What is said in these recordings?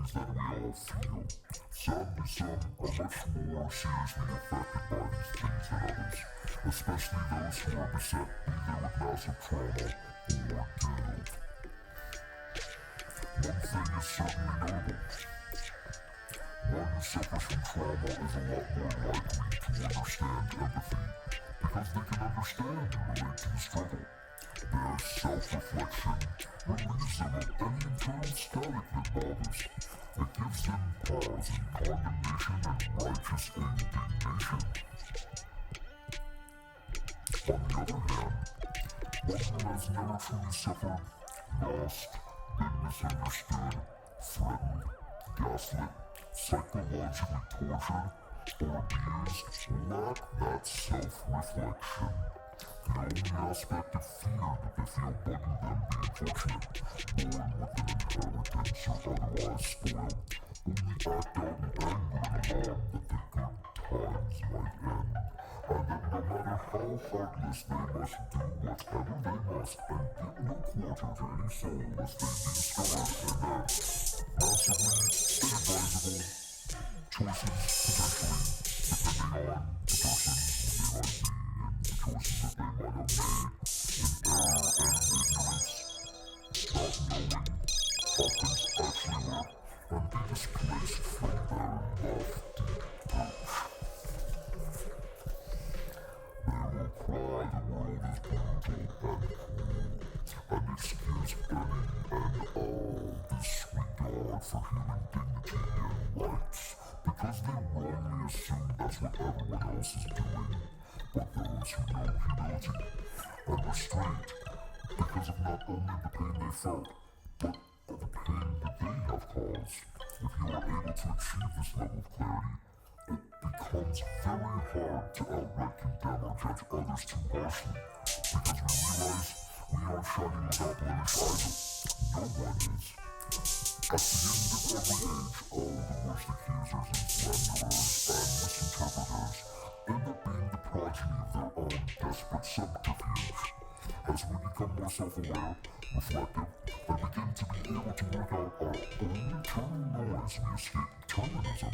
pains that we all feel. Sadly, some are much more seriously affected by these things than others, especially those who are beset either with massive trauma or guilt. One thing is certainly notable. One who suffers from trauma is a lot more likely to understand empathy because they can understand and relate to the struggle. Their self-reflection relieves them of any internal static that bothers. It gives them pause in condemnation and righteous indignation. On the other hand, one who has never truly suffered, lost, been misunderstood, threatened, gaslit, psychologically tortured, or abused lack that self-reflection. The only aspect of fear that they feel bugging them be unfortunate, born with an inheritance or otherwise spoiled, only act out in anger and alarm that the good times might end, and that no matter how heartless they must do whatever they must, and give no quarter to any soul lest they be discovered, and that massively inadvisable choices potentially, depending on the person who they might be and the choices that they might have made in error and ignorance, not knowing how things actually work, and be displaced from their lofty perch. They will cry the world is brutal and cruel, and excuse any and all disregard for human dignity and rights, because they wrongly assume that's what everyone else is doing. But those who know humility and restraint, because of not only the pain they felt, but the pain that they have caused, if you are able to achieve this level of clarity, it becomes very hard to outright condemn or judge others too harshly, because we realize we aren't shining without blemish either. No one is. At the end of every age, all the worst accusers and slanderers and misinterpreters end up being the progeny of their own desperate subterfuge. As we become more self-aware, reflective, and begin to be able to work out our own internal noise, we escape determinism,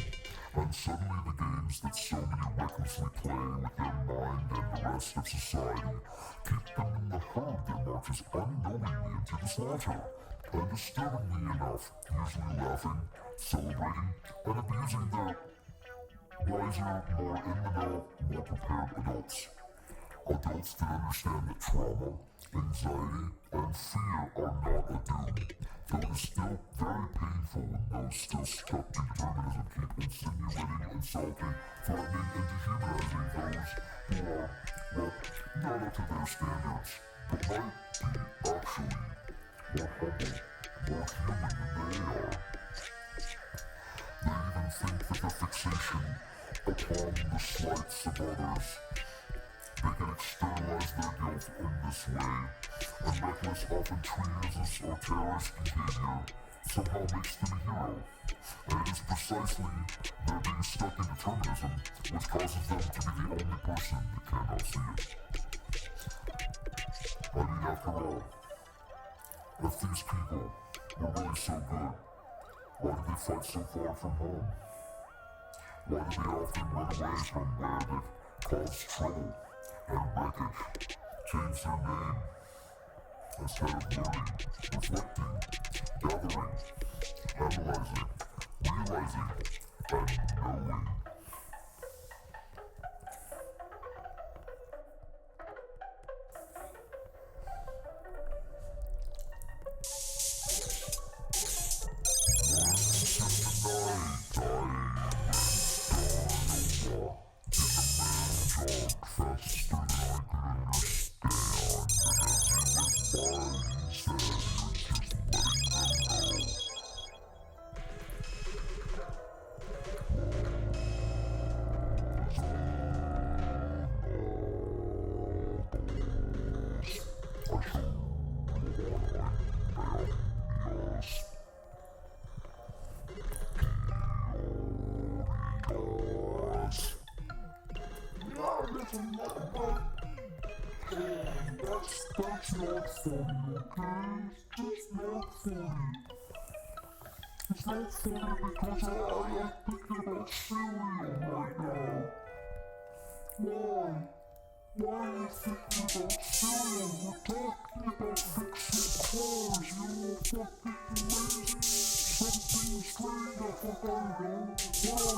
and suddenly the games that so many recklessly play with their mind and the rest of society keep them in the herd that marches unknowingly into the slaughter, and disturbingly enough, usually laughing, celebrating, and abusing their wiser, more in-the-know, more prepared adults. Adults that understand that trauma, anxiety, and fear are not a doom, though it is still very painful when those still stuck in determinism keep insinuating, insulting, threatening, and dehumanizing those who are, well, not up to their standards, but might be actually more humble, more human than they are. They even think that their fixation upon the slights of others, they can externalize their guilt in this way, and reckless, often treasonous or terrorist behavior somehow makes them a hero. And it is precisely their being stuck in determinism which causes them to be the only person that cannot see it. I mean, after all, if these people were really so good, why did they fight so far from home? Why do they often run away from where they've caused trouble and wreckage, change their name, instead of learning, reflecting, gathering, analyzing, realizing, and knowing? That's not funny, okay? It's just not funny. It's not funny because I am thinking about cereal right now. Why? Why are you thinking about cereal? We're talking about fixing cars, you're fucking amazing. Something strange, I forgot, you know. What